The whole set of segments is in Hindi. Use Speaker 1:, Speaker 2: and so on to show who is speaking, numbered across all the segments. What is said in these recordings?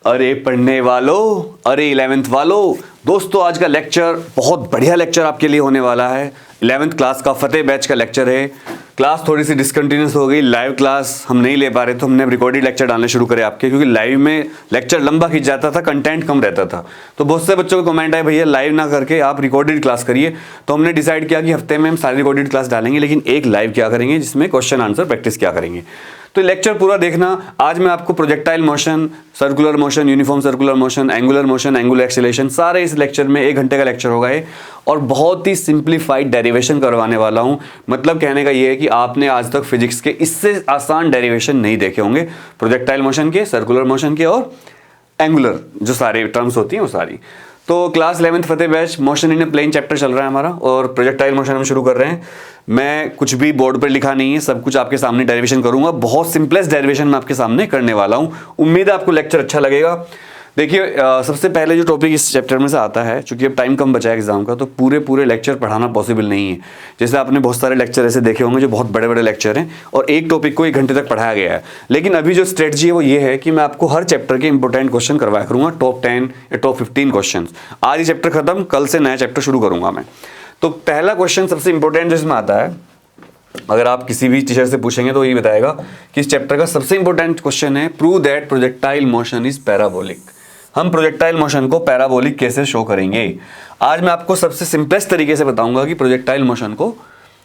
Speaker 1: अरे पढ़ने वालों, अरे 11th वालों, दोस्तों आज का लेक्चर बहुत बढ़िया लेक्चर आपके लिए होने वाला है। 11th क्लास का फतेह बैच का लेक्चर है। क्लास थोड़ी सी डिसकंटिन्यूस हो गई, लाइव क्लास हम नहीं ले पा रहे तो हमने रिकॉर्डेड लेक्चर डालने शुरू करे आपके, क्योंकि लाइव में लेक्चर लंबा खींच जाता था, कंटेंट कम रहता था। तो बहुत से बच्चों को कमेंट आए भैया लाइव ना करके आप रिकॉर्डेड क्लास करिए। तो हमने डिसाइड किया कि हफ्ते में हम सारी रिकॉर्डेड क्लास डालेंगे, लेकिन एक लाइव क्या करेंगे जिसमें क्वेश्चन आंसर प्रैक्टिस क्या करेंगे। तो लेक्चर पूरा देखना। आज मैं आपको projectile motion, circular motion, uniform circular motion, angular motion, angular acceleration, सारे इस लेक्चर में 1 घंटे का लेक्चर होगा ये, और बहुत ही सिंप्लीफाइड डेरिवेशन करवाने वाला हूं। मतलब कहने का ये है कि आपने आज तक फिजिक्स के इससे आसान डेरिवेशन नहीं देखे होंगे, प्रोजेक्टाइल मोशन के, सर्कुलर मोशन के और एंगुलर जो सारे टर्म्स होती हैं वो सारी। तो class 11th Fateh batch motion in a plane chapter चल रहा है हमारा, और प्रोजेक्टाइल मोशन हम शुरू कर रहे हैं। मैं कुछ भी बोर्ड पर लिखा नहीं है, सब कुछ आपके सामने डेरिवेशन करूंगा। बहुत सिंपलेस्ट डेरिवेशन मैं आपके सामने करने वाला हूं। उम्मीद है आपको लेक्चर अच्छा लगेगा। देखिए सबसे पहले जो टॉपिक इस चैप्टर में से आता है, चूंकि अब टाइम कम बचा है एग्जाम का, तो पूरे लेक्चर पढ़ाना पॉसिबल नहीं है। जैसे आपने बहुत सारे लेक्चर ऐसे देखे होंगे जो बहुत बड़े बड़े लेक्चर हैं और एक टॉपिक को 1 घंटे तक पढ़ाया गया है। लेकिन अभी जो स्ट्रेटजी है वो ये है कि मैं आपको हर चैप्टर के इंपॉर्टेंट क्वेश्चन करवाया करूंगा, टॉप 10 या टॉप 15 क्वेश्चन। आज ये चैप्टर खत्म, कल से नया चैप्टर शुरू करूंगा मैं। तो पहला क्वेश्चन सबसे इंपॉर्टेंट जो इसमें आता है, अगर आप किसी भी टीचर से पूछेंगे तो ये बताएगा कि इस चैप्टर का सबसे इंपॉर्टेंट क्वेश्चन है, prove that projectile motion is parabolic. हम प्रोजेक्टाइल मोशन को पैराबोलिक कैसे शो करेंगे। आज मैं आपको सबसे सिंपलेस्ट तरीके से बताऊंगा कि प्रोजेक्टाइल मोशन को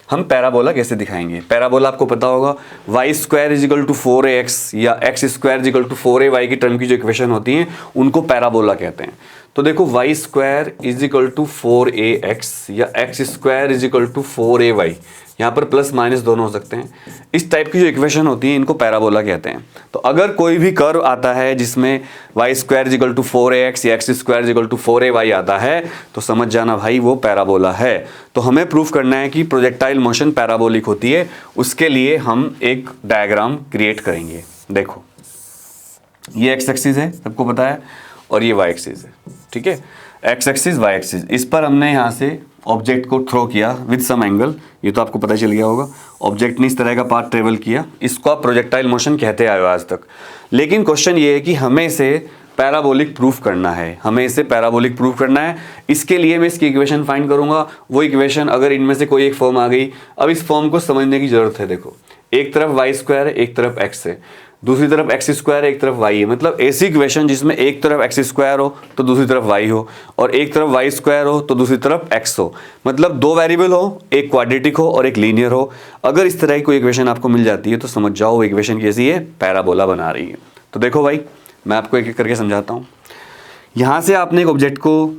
Speaker 1: हम पैराबोला कैसे दिखाएंगे। पैराबोला आपको पता होगा, y² = 4ax या x² = 4ay की टर्म की जो इक्वेशन होती हैं उनको पैराबोला कहते हैं। तो देखो y² = 4ax या x² = 4ay, यहाँ पर प्लस माइनस दोनों हो सकते हैं। इस टाइप की जो इक्वेशन होती है इनको पैराबोला कहते हैं। तो अगर कोई भी कर्व आता है जिसमें y² = 4ax या x² = 4ay आता है तो समझ जाना भाई वो पैराबोला है। तो हमें प्रूफ करना है कि प्रोजेक्टाइल मोशन पैराबोलिक होती है। उसके लिए हम एक डायग्राम क्रिएट करेंगे। देखो ये x एक्सिस है, सबको पता है, और ये y एक्सिस है, ठीक है। x एक्सिस y एक्सिस, इस पर हमने यहाँ से ऑब्जेक्ट को थ्रो किया विद सम एंगल, ये तो आपको पता चल गया होगा। ऑब्जेक्ट ने इस तरह का पाथ ट्रेवल किया, इसको आप प्रोजेक्टाइल मोशन कहते आए हो आज तक। लेकिन क्वेश्चन ये है कि हमें इसे पैराबोलिक प्रूफ करना है, हमें इसे पैराबोलिक प्रूफ करना है। इसके लिए मैं इसकी इक्वेशन फाइंड करूंगा। वो इक्वेशन अगर इनमें से कोई एक फॉर्म आ गई, अब इस फॉर्म को समझने की जरूरत है। देखो एक तरफ y² है, एक तरफ x है, दूसरी तरफ x², एक तरफ y है। मतलब ऐसी इक्वेशन जिसमें एक तरफ x² हो तो दूसरी तरफ y हो, और एक तरफ y² हो तो दूसरी तरफ x हो। मतलब 2 वेरिएबल हो, एक क्वाड्रेटिक हो और एक लीनियर हो। अगर इस तरह की कोई इक्वेशन आपको मिल जाती है तो समझ जाओ वो इक्वेशन कैसी है, पैराबोला बना रही है। तो देखो भाई मैं आपको एक एक करके समझाता हूँ। यहाँ से आपने एक ऑब्जेक्ट को,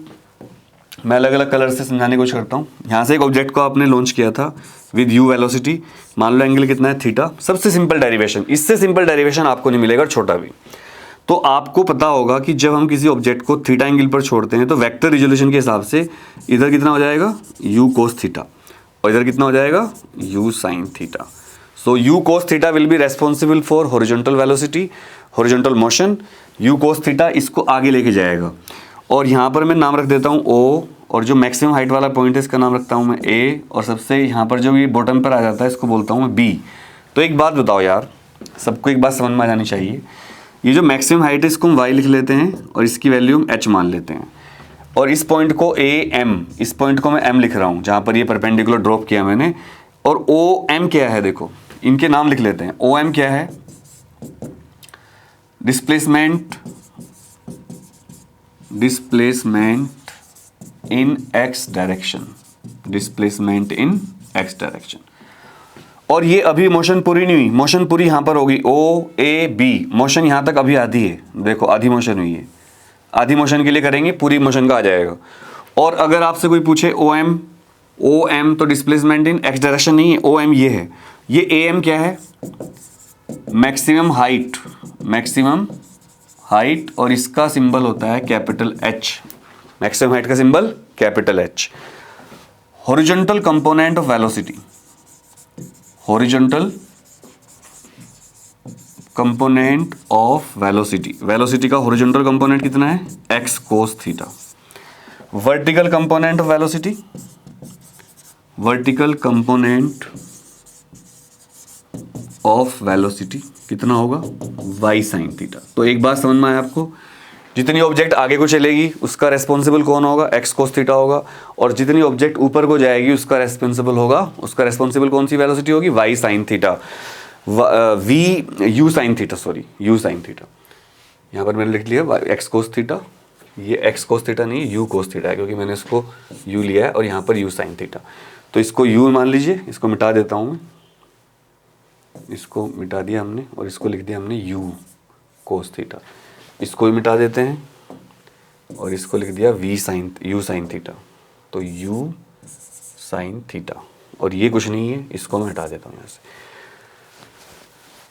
Speaker 1: मैं अलग अलग कलर से समझाने की कोशिश करता हूँ। यहाँ से एक ऑब्जेक्ट को आपने लॉन्च किया था विद u वेलोसिटी, मान लो एंगल कितना है, थीटा। सबसे सिंपल डेरिवेशन, इससे सिंपल डेरिवेशन आपको नहीं मिलेगा छोटा भी। तो आपको पता होगा कि जब हम किसी ऑब्जेक्ट को थीटा एंगल पर छोड़ते हैं तो वेक्टर रिजोल्यूशन के हिसाब से इधर कितना हो जाएगा, u cos थीटा, और इधर कितना हो जाएगा, u sin theta. So u cos theta will be responsible for horizontal velocity, horizontal motion. u cos theta इसको आगे लेके जाएगा, और यहाँ पर मैं नाम रख देता हूँ O, और जो मैक्सिमम हाइट वाला पॉइंट है इसका नाम रखता हूँ मैं A, और सबसे यहाँ पर जो ये बॉटम पर आ जाता है इसको बोलता हूँ मैं B। तो एक बात बताओ यार, सबको एक बात समझ में आ जानी चाहिए, ये जो मैक्सिमम हाइट है इसको हम y लिख लेते हैं और इसकी वैल्यू हम h मान लेते हैं, और इस पॉइंट को AM, इस पॉइंट को मैं M लिख रहा हूँ जहाँ पर ये परपेंडिकुलर ड्रॉप किया मैंने। और OM क्या है, देखो इनके नाम लिख लेते हैं। OM क्या है, displacement in x direction, displacement in x direction. और ये अभी मोशन पूरी नहीं हुई, मोशन पूरी यहाँ पर होगी OAB, मोशन यहाँ तक अभी आधी है। देखो आधी मोशन हुई है, आधी मोशन के लिए करेंगे, पूरी मोशन का आ जाएगा। और अगर आपसे कोई पूछे OM तो डिस्प्लेसमेंट इन x डायरेक्शन नहीं है, OM ये है। ये AM क्या है, मैक्सिमम हाइट, और इसका सिंबल होता है कैपिटल H, मैक्सिमम हाइट का symbol capital H। Horizontal component of velocity, horizontal component of velocity, velocity का हॉरिजॉन्टल कंपोनेंट कितना है, x cos theta. Vertical component of velocity, vertical component of velocity कितना होगा, y साइन थीटा। तो एक बात समझ में आया आपको, जितनी ऑब्जेक्ट आगे को चलेगी उसका रेस्पॉन्सिबल कौन होगा, x कोस थीटा होगा, और जितनी ऑब्जेक्ट ऊपर को जाएगी उसका रेस्पॉन्सिबल कौन सी वेलोसिटी होगी, y sine theta, u sine theta, sorry u sine theta. यहाँ पर मैंने लिख लिया x कोस थीटा, ये x कोस थीटा नहीं u कोस थीटा है, क्योंकि मैंने इसको u लिया है, और यहाँ पर u साइन थीटा। तो इसको u मान लीजिए, इसको मिटा देता हूँ मैं, इसको मिटा दिया हमने और इसको लिख दिया हमने u कोस थीटा। इसको भी मिटा देते हैं और इसको लिख दिया u साइन थीटा। तो u साइन थीटा, और ये कुछ नहीं है, इसको मैं हटा देता हूँ यहाँ से।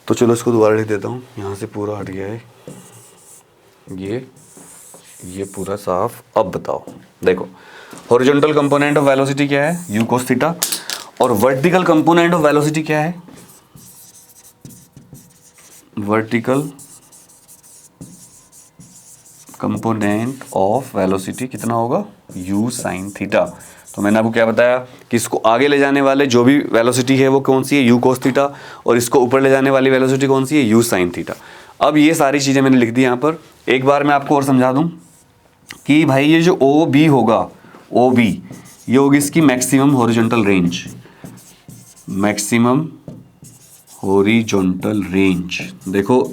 Speaker 1: तो चलो इसको दोबारा लिख देता हूँ, यहाँ से पूरा हट गया है ये पूरा साफ। अब बताओ, देखो हॉरिजॉन्टल कंपोनेंट ऑफ वेलोसिटी क्या है, u cos थीटा, और वर्टिकल कंपोनेंट ऑफ वेलोसिटी क्या है, वर्टिकल कंपोनेंट ऑफ वेलोसिटी कितना होगा, u साइन थीटा। तो मैंने आपको क्या बताया कि इसको आगे ले जाने वाले जो भी वेलोसिटी है वो कौन सी है, u cos थीटा, और इसको ऊपर ले जाने वाली वेलोसिटी कौन सी है, u साइन थीटा। अब ये सारी चीज़ें मैंने लिख दी यहाँ पर। एक बार मैं आपको और समझा दूँ कि भाई ये जो OB होगा, OB ये होगी इसकी maximum horizontal range, maximum horizontal range. देखो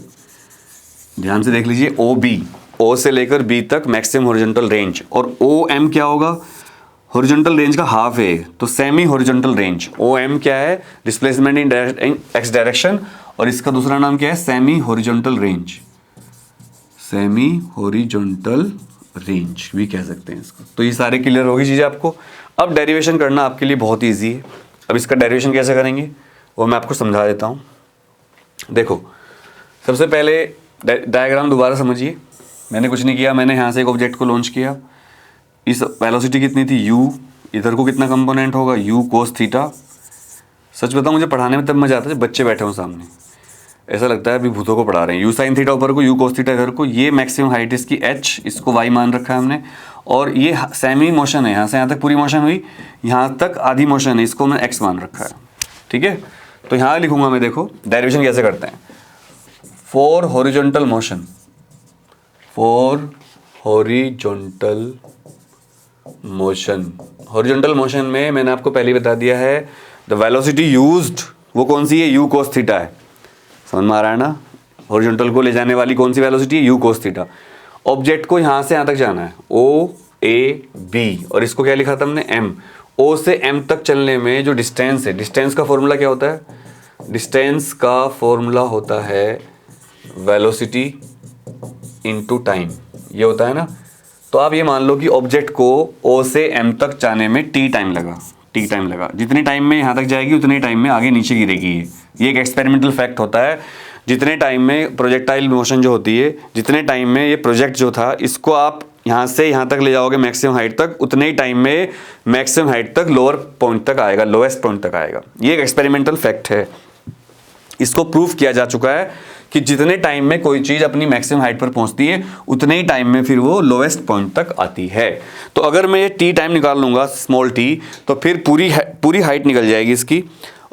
Speaker 1: ध्यान से देख लीजिए, OB, O से लेकर B तक मैक्सिमम हॉरिजॉन्टल रेंज, और OM क्या होगा, हॉरिजॉन्टल रेंज का हाफ है, तो सेमी हॉरिजॉन्टल रेंज। OM क्या है, डिस्प्लेसमेंट इन x डायरेक्शन, और इसका दूसरा नाम क्या है, semi horizontal range, semi horizontal range भी कह सकते हैं इसको। तो ये सारे क्लियर होगी चीज़ें आपको। अब डेरिवेशन करना आपके लिए बहुत ईजी है। अब इसका डेरिवेशन कैसे करेंगे वो मैं आपको समझा देता हूँ। देखो सबसे पहले डायग्राम दोबारा समझिए। मैंने कुछ नहीं किया, मैंने यहाँ से एक ऑब्जेक्ट को लॉन्च किया, इस वेलोसिटी कितनी थी u, इधर को कितना कंपोनेंट होगा u cos थीटा। सच बताऊँ मुझे पढ़ाने में तब मजा आता है जब बच्चे बैठे हों सामने, ऐसा लगता है अभी भूतों को पढ़ा रहे हैं। u साइन थीटा ऊपर को, u cos थीटा इधर को, ये मैक्सिमम हाइट इसकी h, इसको y मान रखा है हमने, और ये सेमी मोशन है, यहाँ से यहाँ तक पूरी मोशन हुई, यहाँ तक आधी मोशन है, इसको मैंने x मान रखा है। ठीक है, तो यहाँ लिखूंगा मैं, देखो डेरिवेशन कैसे करते हैं। For horizontal motion, for horizontal motion, horizontal motion में मैंने आपको पहले बता दिया है द वेलोसिटी यूज्ड वो कौन सी है, u cos थीटा है। समझ में आ रहा है ना, हॉरिजॉन्टल को ले जाने वाली कौन सी वेलोसिटी है, u cos थीटा। ऑब्जेक्ट को यहाँ से यहाँ तक जाना है, O A B, और इसको क्या लिखा था हमने, m। O से m तक चलने में जो डिस्टेंस है, डिस्टेंस का फॉर्मूला क्या होता है, डिस्टेंस का फॉर्मूला होता है वेलोसिटी इनटू टाइम, ये होता है ना। तो आप ये मान लो कि ऑब्जेक्ट को O से m तक जाने में t टाइम लगा, जितने टाइम में यहाँ तक जाएगी उतने टाइम में आगे नीचे गिरेगी। ये एक एक्सपेरिमेंटल फैक्ट होता है। जितने टाइम में प्रोजेक्टाइल मोशन जो होती है, जितने टाइम में ये प्रोजेक्ट जो था इसको आप यहाँ से यहाँ तक ले जाओगे मैक्सिमम हाइट तक, उतने ही टाइम में मैक्सिमम हाइट तक लोअर पॉइंट तक आएगा, लोएस्ट पॉइंट तक आएगा। ये एक एक्सपेरिमेंटल फैक्ट है, इसको प्रूफ किया जा चुका है कि जितने टाइम में कोई चीज़ अपनी मैक्सिमम हाइट पर पहुंचती है उतने ही टाइम में फिर वो लोएस्ट पॉइंट तक आती है। तो अगर मैं ये t टाइम निकाल लूँगा स्मॉल t, तो फिर पूरी हाइट निकल जाएगी इसकी,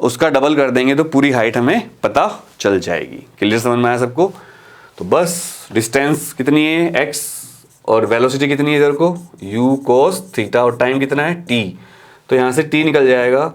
Speaker 1: उसका डबल कर देंगे तो पूरी हाइट हमें पता चल जाएगी। क्लियर, समझ में आया सबको। तो बस डिस्टेंस कितनी है x, और वेलोसिटी कितनी है इधर को u cos थीटा, और टाइम कितना है t, तो यहाँ से t निकल जाएगा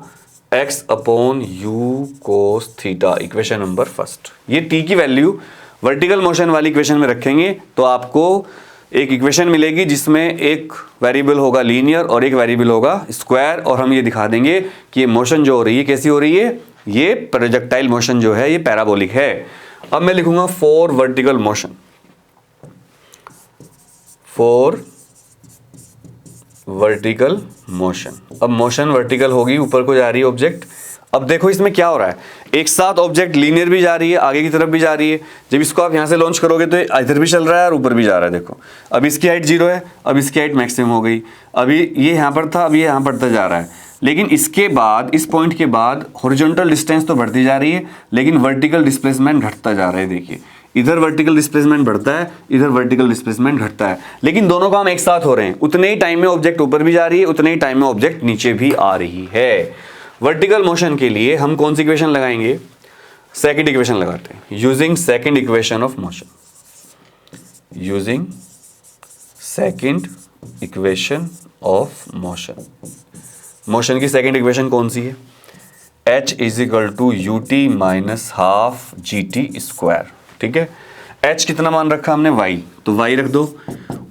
Speaker 1: x upon u cos theta, equation number first. ये t की वैल्यू वर्टिकल मोशन वाली इक्वेशन में रखेंगे तो आपको एक इक्वेशन मिलेगी जिसमें एक वेरिएबल होगा लीनियर और एक वेरिएबल होगा स्क्वायर, और हम ये दिखा देंगे कि ये मोशन जो हो रही है कैसी हो रही है, ये प्रोजेक्टाइल मोशन जो है ये पैराबोलिक है। अब मैं लिखूंगा for vertical motion, for vertical motion. अब मोशन वर्टिकल होगी, ऊपर को जा रही है ऑब्जेक्ट। अब देखो इसमें क्या हो रहा है, एक साथ ऑब्जेक्ट लीनियर भी जा रही है, आगे की तरफ भी जा रही है। जब इसको आप यहाँ से लॉन्च करोगे तो इधर भी चल रहा है और ऊपर भी जा रहा है। देखो अब इसकी हाइट 0 है, अब इसकी हाइट मैक्सिमम हो गई, अभी ये यहाँ पर था, अभी ये यहाँ बढ़ता जा रहा है। लेकिन इसके बाद, इस पॉइंट के बाद हॉरिजॉन्टल डिस्टेंस तो बढ़ती जा रही है, लेकिन वर्टिकल डिस्प्लेसमेंट घटता जा रहा है। देखिए इधर वर्टिकल डिस्प्लेसमेंट बढ़ता है, इधर वर्टिकल डिस्प्लेसमेंट घटता है, लेकिन दोनों काम एक साथ हो रहे हैं। उतने ही टाइम में ऑब्जेक्ट ऊपर भी जा रही है, उतने ही टाइम में ऑब्जेक्ट नीचे भी आ रही है। वर्टिकल मोशन के लिए हम कौन सी इक्वेशन लगाएंगे, सेकंड इक्वेशन लगाते हैं using second equation of motion, using second equation of motion. Motion की सेकंड इक्वेशन कौन सी है? h is equal to u t minus half g t square. ठीक है, h कितना मान रखा हमने? y, तो y रख दो।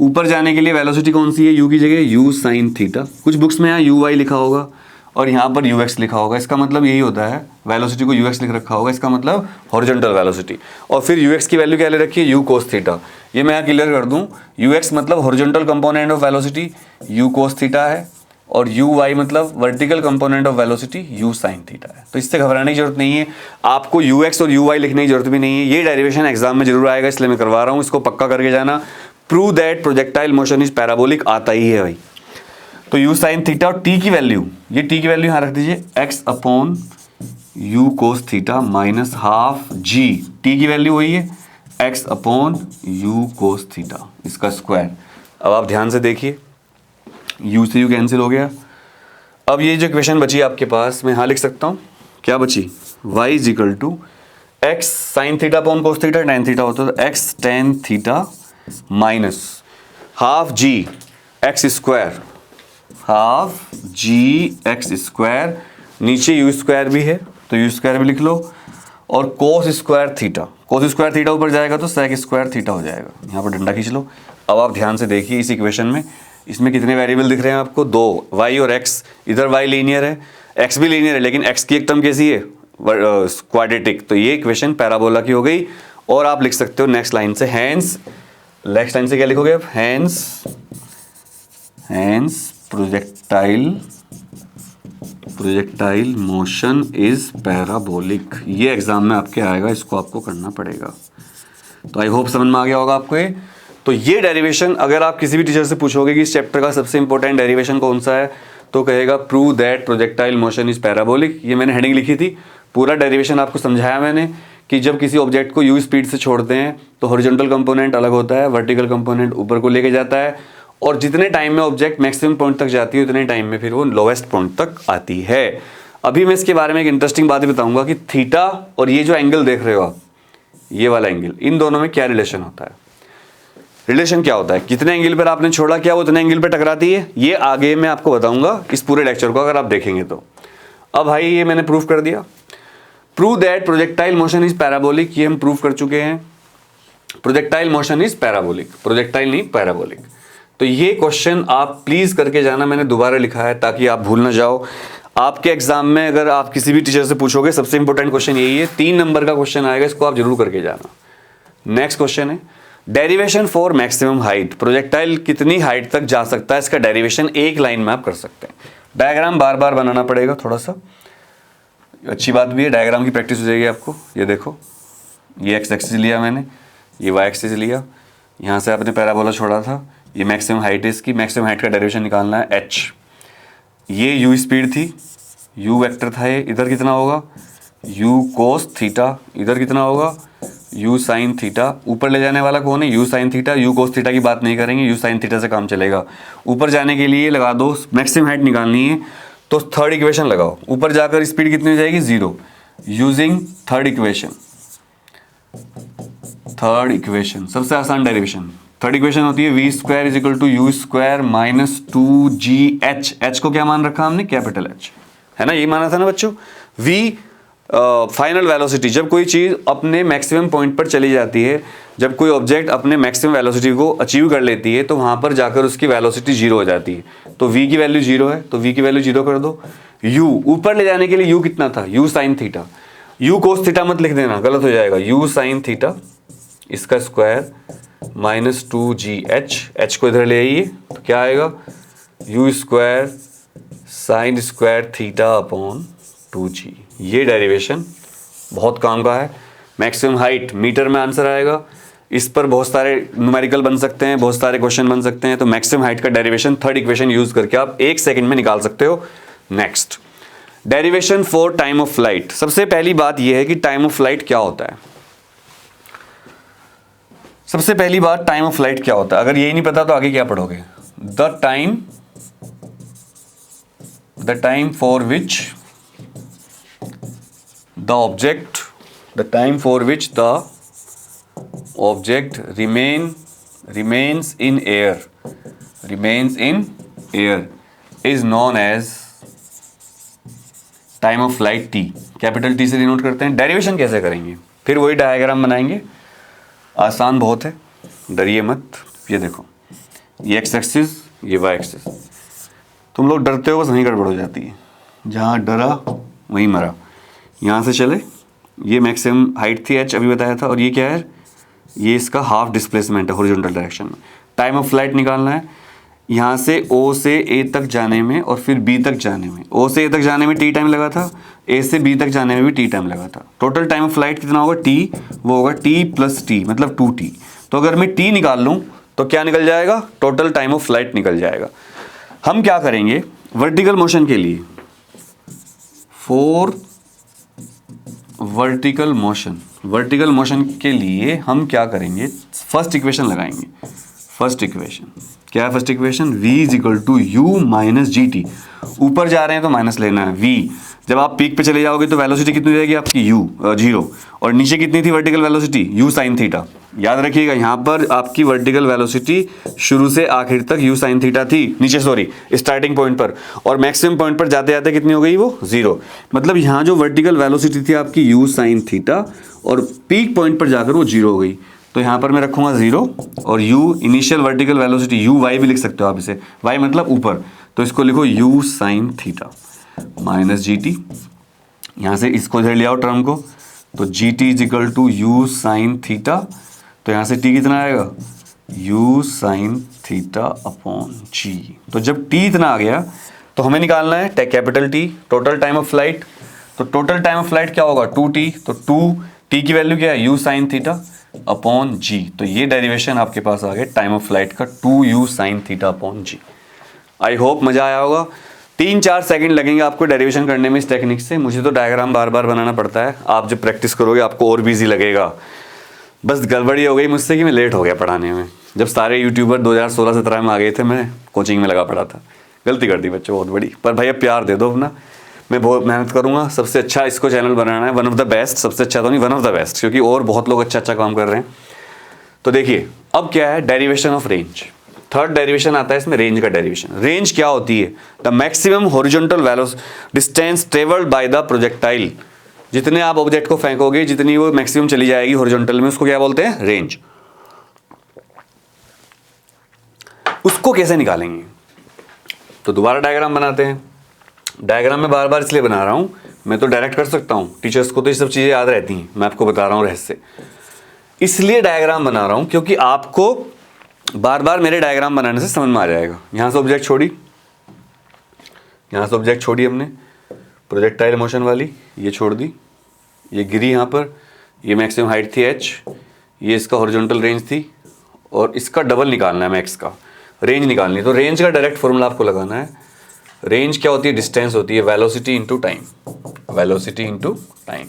Speaker 1: ऊपर जाने के लिए वेलोसिटी कौन सी है? u की जगह u साइन थीटा। कुछ बुक्स में यहाँ u y लिखा होगा और यहाँ पर u x लिखा होगा। इसका मतलब यही होता है, वेलोसिटी को u x लिख रखा होगा, इसका मतलब हॉरिजॉन्टल वेलोसिटी। और फिर u x की वैल्यू क्या ले रखी है? u cos theta. ये मैं यहाँ क्लियर कर दूँ, u x मतलब horizontal component of velocity u cos theta है, और u y मतलब vertical component of velocity u sine theta है। तो इससे घबराने की जरूरत नहीं है, आपको u x और u y लिखने की जरूरत भी नहीं है। ये डेरिवेशन एग्जाम में जरूर आएगा, इसलिए मैं करवा रहा हूँ, इसको पक्का करके जाना। Prove that projectile motion is parabolic, आता ही है भाई। तो u साइन थीटा और t की वैल्यू, ये t की वैल्यू यहाँ रख दीजिए, x upon u cos theta minus half g, t की वैल्यू वही है x upon u cos theta, इसका स्क्वायर। अब आप ध्यान से देखिए, u से u कैंसिल हो गया। अब ये जो इक्वेशन बची आपके पास, मैं यहाँ लिख सकता हूँ, क्या बची? y is equal to x sine theta upon cos theta, tan theta होता है, तो x tan theta minus half g x square, half g x square, नीचे यू स्क्वायर भी है तो यू स्क्वायर भी लिख लो, और cos square theta, cos square theta ऊपर जाएगा तो सेक स्क्वायर थीटा हो जाएगा। यहाँ पर डंडा खींच लो। अब आप ध्यान से देखिए इस इक्वेशन में, इसमें कितने वेरिएबल दिख रहे हैं आपको? दो, y और x। इधर y लीनियर है, x भी लीनियर है, लेकिन x की एक टर्म कैसी है? क्वाड्रेटिक। तो ये इक्वेशन पैराबोला की हो गई। और आप लिख सकते हो नेक्स्ट लाइन से, हैंस, नेक्स्ट लाइन से क्या लिखोगे आप? Hence projectile motion is parabolic. ये एग्जाम में आपके आएगा, इसको आपको करना पड़ेगा। तो आई होप समझ में आ गया होगा आपको ये। तो ये डेरिवेशन अगर आप किसी भी टीचर से पूछोगे कि इस चैप्टर का सबसे इंपॉर्टेंट डेरिवेशन कौन सा है, तो कहेगा prove that projectile motion is parabolic. ये मैंने हेडिंग लिखी थी, पूरा डेरिवेशन आपको समझाया मैंने कि जब किसी ऑब्जेक्ट को u स्पीड से छोड़ते हैं तो हॉरिजॉन्टल कंपोनेंट अलग होता है, वर्टिकल कंपोनेंट ऊपर को लेके जाता है, और जितने टाइम में ऑब्जेक्ट मैक्सिमम पॉइंट तक जाती है उतने टाइम में फिर वो लोवेस्ट पॉइंट तक आती है। अभी मैं इसके बारे में एक इंटरेस्टिंग बात बताऊंगा कि थीटा और ये जो एंगल देख रहे हो आप, ये वाला एंगल, इन दोनों में क्या रिलेशन होता है। रिलेशन क्या होता है? कितने एंगल पर आपने छोड़ा, क्या वो उतने एंगल पर टकराती है? ये आगे मैं आपको बताऊंगा इस पूरे लेक्चर को, अगर आप देखेंगे तो। अब भाई ये मैंने प्रूफ कर दिया, prove that projectile motion is parabolic, ये हम प्रूव कर चुके हैं। Projectile motion is parabolic, projectile नहीं पैराबोलिक। तो ये क्वेश्चन आप प्लीज करके जाना, मैंने दोबारा लिखा है ताकि आप भूल ना जाओ। आपके एग्जाम में अगर आप किसी भी टीचर से पूछोगे, सबसे इंपॉर्टेंट क्वेश्चन यही है, 3 नंबर का क्वेश्चन आएगा, इसको आप जरूर करके जाना। नेक्स्ट क्वेश्चन है derivation for maximum height, projectile कितनी हाइट तक जा सकता है, इसका डेरिवेशन एक लाइन में आप कर सकते हैं। डायग्राम बार बार बनाना पड़ेगा थोड़ा सा, अच्छी बात भी है, डायग्राम की प्रैक्टिस हो जाएगी आपको। ये देखो, ये एक्स एक्सिस लिया मैंने, ये वाई एक्सिस लिया, यहाँ से आपने पैराबोला छोड़ा था, ये मैक्सिमम हाइट है इसकी, मैक्सिमम हाइट का डेरिवेशन निकालना है एच। ये यू स्पीड थी, यू वेक्टर था, ये इधर कितना होगा? यू कोस थीटा, इधर कितना होगा? You sine theta. ऊपर ले जाने वाला कौन है? You sine theta. You cos theta की बात नहीं करेंगे, यू साइन थीटा से काम चलेगा। ऊपर जाने के लिए लगा दो, मैक्सिमम हाइट निकालनी है तो थर्ड इक्वेशन लगाओ। ऊपर जाकर स्पीड कितनी हो जाएगी? 0। Using third equation, third equation सबसे आसान डेरिवेशन। थर्ड इक्वेशन होती है v square is equal to u square minus 2gh। H को क्या मान रखा हमने? कैपिटल एच, है ना, यही माना था ना बच्चों। वी फाइनल वेलोसिटी, जब कोई चीज अपने मैक्सिमम पॉइंट पर चली जाती है, जब कोई ऑब्जेक्ट अपने मैक्सिमम वेलोसिटी को अचीव कर लेती है, तो वहां पर जाकर उसकी वेलोसिटी 0 हो जाती है। तो v की वैल्यू 0 है, तो v की वैल्यू 0 कर दो। u ऊपर ले जाने के लिए u कितना था? u sine theta. u cos theta मत लिख देना, गलत हो जाएगा। u साइन थीटा इसका स्क्वायर माइनस 2gh, h को इधर ले आइए तो क्या आएगा? u square sine square theta upon 2g। ये डेरिवेशन बहुत काम का है। मैक्सिमम हाइट मीटर में आंसर आएगा, इस पर बहुत सारे न्यूमेरिकल बन सकते हैं, बहुत सारे क्वेश्चन बन सकते हैं। तो मैक्सिमम हाइट का डेरिवेशन थर्ड इक्वेशन यूज करके आप 1 सेकंड में निकाल सकते हो। Next, derivation for time of flight. सबसे पहली बात यह है कि टाइम ऑफ फ्लाइट क्या होता है। सबसे पहली बात, टाइम ऑफ फ्लाइट क्या होता है, अगर यही नहीं पता तो आगे क्या पढ़ोगे? The time for which the object the time for which the object remains in air is known as time of flight T, capital T से डिनोट करते हैं। डेरिवेशन कैसे करेंगे, फिर वही डायग्राम बनाएंगे, आसान बहुत है, डरिए मत। ये देखो, ये एक्स एक्सिस, ये वाई एक्सिस। तुम लोग डरते हो बस, वहीं गड़बड़ हो जाती है, जहाँ डरा वहीं मरा। यहाँ से चले, ये मैक्सिमम हाइट थी एच, अभी बताया था, और ये क्या है, ये इसका हाफ डिस्प्लेसमेंट है हॉरिजॉन्टल डायरेक्शन में। टाइम ऑफ फ्लाइट निकालना है, यहाँ से O से A तक जाने में और फिर B तक जाने में। O से A तक जाने में T टाइम लगा था, A से B तक जाने में भी T टाइम लगा था। टोटल टाइम ऑफ फ्लाइट कितना होगा, T, वो होगा T प्लस T, मतलब 2T। तो अगर मैं T निकाल लूँ तो क्या निकल जाएगा, टोटल टाइम ऑफ फ्लाइट निकल जाएगा। हम क्या करेंगे, वर्टिकल मोशन के लिए, फॉर वर्टिकल मोशन के लिए हम क्या करेंगे, फर्स्ट इक्वेशन लगाएंगे। फर्स्ट इक्वेशन क्या है, first equation v is equal to u minus g t. ऊपर जा रहे हैं तो माइनस लेना है, v जब आप पीक पे चले जाओगे तो वेलोसिटी कितनी रहेगी आपकी, u 0, और नीचे कितनी थी vertical velocity, u sine theta. याद रखिएगा, यहाँ पर आपकी वर्टिकल वेलोसिटी शुरू से आखिर तक u साइन थीटा थी, नीचे सॉरी स्टार्टिंग पॉइंट पर, और मैक्सिमम पॉइंट पर जाते जाते कितनी हो गई, वो 0। मतलब यहाँ जो वर्टिकल वेलोसिटी थी आपकी u साइन थीटा, और पीक पॉइंट पर जाकर वो 0 हो गई। तो यहाँ पर मैं रखूँगा 0, और u initial vertical velocity, u y भी लिख सकते हो आप इसे, y मतलब ऊपर, तो इसको लिखो u sine theta minus g t. यहाँ से इसको इधर ले आओ टर्म को, तो g t is equal to u sine theta. तो यहाँ से t कितना आएगा, u sine theta upon g. तो जब t इतना आ गया तो हमें निकालना है capital T, total time of flight. तो टोटल टाइम ऑफ फ्लाइट क्या होगा, 2t, तो 2t की वैल्यू क्या है, u sine theta upon g. तो ये डेरिवेशन आपके पास आ गया टाइम ऑफ फ्लाइट का, 2u sine theta upon g. I hope मजा आया होगा। 3-4 सेकंड लगेंगे आपको डेरिवेशन करने में इस टेक्निक से। मुझे तो डायग्राम बार बार बनाना पड़ता है, आप जब प्रैक्टिस करोगे आपको और भी ईजी लगेगा। बस गड़बड़ी हो गई मुझसे कि मैं लेट हो गया पढ़ाने में। जब सारे यूट्यूबर 2016-17 में आ गए थे, मैं कोचिंग में लगा पड़ा था, गलती कर दी बच्चों बहुत बड़ी। पर भैया प्यार दे दो अपना, मैं बहुत मेहनत करूंगा, सबसे अच्छा इसको चैनल बनाना है, वन ऑफ द बेस्ट, सबसे अच्छा तो नहीं, वन ऑफ द बेस्ट, क्योंकि और बहुत लोग अच्छा काम कर रहे हैं। तो देखिए अब क्या है, derivation of range. Third derivation आता है इसमें, रेंज का डेरिवेशन। रेंज क्या होती है, the maximum horizontal distance travelled by the projectile. जितने आप ऑब्जेक्ट को फेंकोगे, जितनी वो मैक्सिमम चली जाएगी हॉरिजॉन्टल में, उसको क्या बोलते हैं, रेंज। उसको कैसे निकालेंगे, तो दोबारा डायग्राम बनाते हैं। डायग्राम में बार बार इसलिए बना रहा हूं, मैं तो डायरेक्ट कर सकता हूं, टीचर्स को तो ये सब चीजें याद रहती हैं, मैं आपको बता रहा हूं रहस्य। इसलिए डायग्राम बना रहा हूं क्योंकि आपको बार बार मेरे डायग्राम बनाने से समझ में आ जाएगा। यहां से ऑब्जेक्ट छोड़ी, यहां से ऑब्जेक्ट छोड़ी हमने, प्रोजेक्टाइल मोशन वाली, ये छोड़ दी, ये गिरी यहाँ पर, ये मैक्सिमम हाइट थी h, ये इसका हॉरिजॉन्टल रेंज थी, और इसका डबल निकालना है, मैक्स का रेंज निकालनी है। तो रेंज का डायरेक्ट फॉर्मूला आपको लगाना है। रेंज क्या होती है, डिस्टेंस होती है, velocity into time, velocity into time.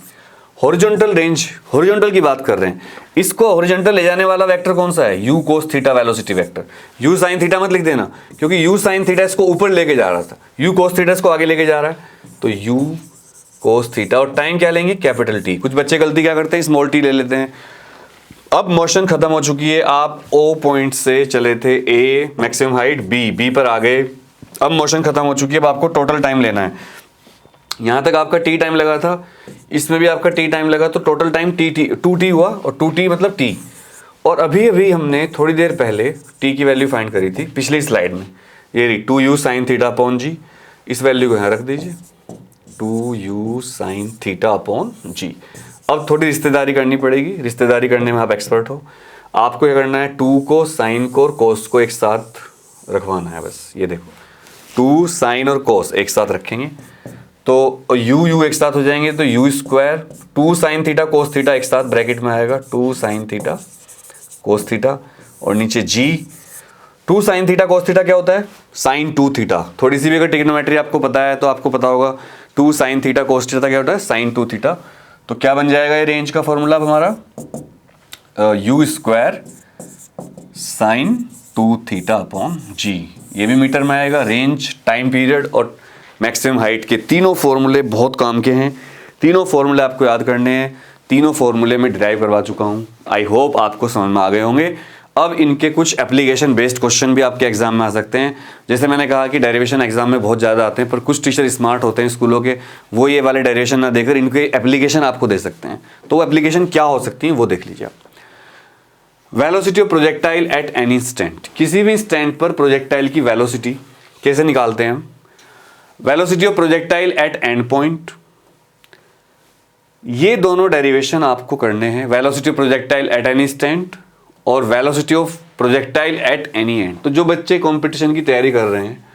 Speaker 1: Horizontal range, horizontal की बात कर रहे हैं, इसको हॉरिजॉन्टल ले जाने वाला वेक्टर कौन सा है, u cos theta velocity vector. u sine theta मत लिख देना, क्योंकि u साइन थीटा इसको ऊपर लेके जा रहा था, u कोस थीटा इसको आगे लेके जा रहा है, तो u कोस थीटा, और टाइम क्या लेंगे, कैपिटल T। कुछ बच्चे गलती क्या करते हैं, स्मॉल t ले लेते हैं। अब मोशन खत्म हो चुकी है, आप O पॉइंट से चले थे A, मैक्सिमम हाइट B पर आ गए। अब मोशन खत्म हो चुकी है, अब आपको टोटल टाइम लेना है। यहां तक आपका t टाइम लगा था, इसमें भी आपका t टाइम लगा, तो टोटल टाइम 2t हुआ, और 2t मतलब t। और अभी अभी हमने थोड़ी देर पहले t की वैल्यू फाइंड करी थी पिछली स्लाइड में, ये रही 2u साइन थीटा अपॉन जी। इस वैल्यू को यहाँ रख दीजिए, 2u sine theta upon g. अब थोड़ी रिश्तेदारी करनी पड़ेगी, रिश्तेदारी करने में आप एक्सपर्ट हो। आपको क्या करना है, 2 को, साइन को और कोस को एक साथ रखवाना है, बस ये देखो, 2 साइन और कोस एक साथ रखेंगे तो u एक साथ हो जाएंगे, तो u square 2 sine theta cos theta एक साथ ब्रैकेट में आएगा, 2 साइन थीटा कोस थीटा, और नीचे g। 2 sine theta cos theta क्या होता है, साइन 2 थीटा। थोड़ी सी भी अगर ट्रिग्नोमेट्री आपको पता है तो आपको पता होगा 2 साइन थीटा कोस थीटा क्या होता है, साइन 2 थीटा। तो क्या बन जाएगा ये रेंज का फॉर्मूला हमारा, u square sine 2 theta upon g. ये भी मीटर में आएगा। रेंज, टाइम पीरियड और मैक्सिमम हाइट के तीनों फॉर्मूले बहुत काम के हैं। तीनों फॉर्मूले आपको याद करने हैं। तीनों फॉर्मूले में डिराइव करवा चुका हूँ। आई होप आपको समझ में आ गए होंगे। अब इनके कुछ एप्लीकेशन बेस्ड क्वेश्चन भी आपके एग्जाम में आ सकते हैं। जैसे मैंने कहा कि डेरिवेशन एग्जाम में बहुत ज़्यादा आते हैं, पर कुछ टीचर स्मार्ट होते हैं स्कूलों के, वो ये वाले डेरिवेशन ना देकर इनके एप्लीकेशन आपको दे सकते हैं। तो वो एप्लीकेशन क्या हो सकती है वो देख लीजिए आप। Velocity of projectile at any stand, किसी भी स्टैंड पर प्रोजेक्टाइल की वेलोसिटी कैसे निकालते हैं हम। Velocity of projectile at end point, ये दोनों डेरिवेशन आपको करने हैं। Velocity of projectile at any stand और velocity of projectile at any end. तो जो बच्चे कंपटीशन की तैयारी कर रहे हैं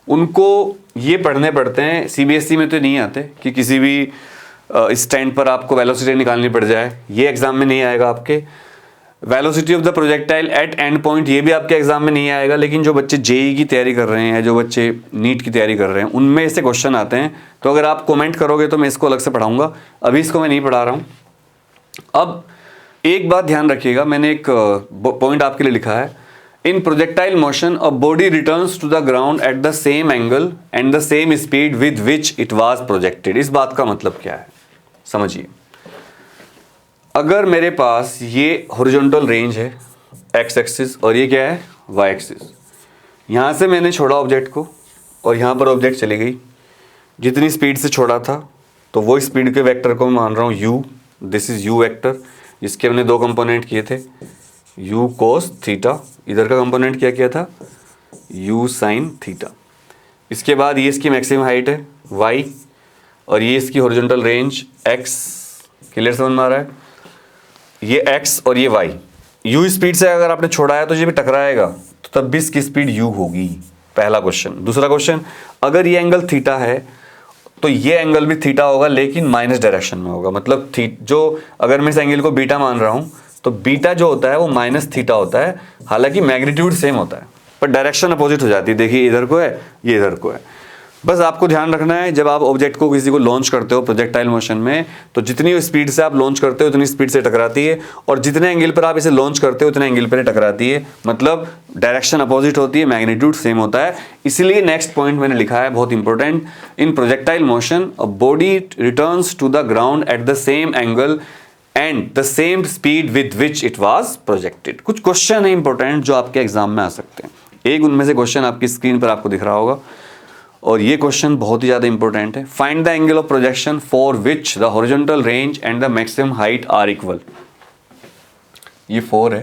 Speaker 1: उनको ये पढ़ने पड़ते हैं। सीबीएसई में तो नहीं आते कि किसी भी स्टैंड पर आपको वेलोसिटी निकालनी पड़ जाए, ये एग्जाम में नहीं आएगा आपके। Velocity of the projectile at end point, ये भी आपके एग्जाम में नहीं आएगा। लेकिन जो बच्चे जेई की तैयारी कर रहे हैं, जो बच्चे नीट की तैयारी कर रहे हैं, उनमें ऐसे क्वेश्चन आते हैं। तो अगर आप कमेंट करोगे तो मैं इसको अलग से पढ़ाऊंगा, अभी इसको मैं नहीं पढ़ा रहा हूँ। अब एक बात ध्यान रखिएगा, मैंने एक पॉइंट आपके लिए लिखा है। In projectile motion a body returns to the ground at the same angle and the same speed with which it was projected. इस बात का मतलब क्या है समझिए। अगर मेरे पास ये हॉरिजॉन्टल रेंज है एक्स एक्सिस और ये क्या है वाई एक्सिस, यहाँ से मैंने छोड़ा ऑब्जेक्ट को और यहाँ पर ऑब्जेक्ट चली गई, जितनी स्पीड से छोड़ा था तो वो स्पीड के वेक्टर को मैं मान रहा हूँ u, this is u vector, जिसके हमने दो कंपोनेंट किए थे, u cos थीटा, इधर का कंपोनेंट क्या किया था u sin थीटा। इसके बाद ये इसकी मैक्सिमम हाइट है y और ये इसकी हॉरिजॉन्टल रेंज x, क्लियर समझ में आ रहा है। ये x और ये y, u स्पीड से अगर आपने छोड़ा है तो ये भी टकराएगा, तो तब भी इसकी स्पीड u होगी, पहला क्वेश्चन। दूसरा क्वेश्चन, अगर ये एंगल थीटा है तो ये एंगल भी थीटा होगा लेकिन माइनस डायरेक्शन में होगा। मतलब जो अगर मैं इस एंगल को बीटा मान रहा हूँ तो बीटा जो होता है वो माइनस थीटा होता है, हालांकि मैग्नीट्यूड सेम होता है पर डायरेक्शन अपोजिट हो जाती है। देखिए इधर को है, ये इधर को है। बस आपको ध्यान रखना है, जब आप ऑब्जेक्ट को किसी को लॉन्च करते हो प्रोजेक्टाइल मोशन में, तो जितनी स्पीड से आप लॉन्च करते हो उतनी स्पीड से टकराती है, और जितने एंगल पर आप इसे लॉन्च करते हो उतने एंगल पर टकराती है। मतलब डायरेक्शन अपोजिट होती है, मैग्नीट्यूड सेम होता है। इसलिए नेक्स्ट पॉइंट मैंने लिखा है बहुत important, in projectile motion a body returns to the ground at the same angle and the same speed with which it was projected. कुछ क्वेश्चन है इंपॉर्टेंट जो आपके एग्जाम में आ सकते हैं। एक उनमें से क्वेश्चन आपकी स्क्रीन पर आपको दिख रहा होगा और ये क्वेश्चन बहुत ही ज़्यादा इंपॉर्टेंट है। Find the angle of projection for which the horizontal range and the maximum height are equal. ये 4 है।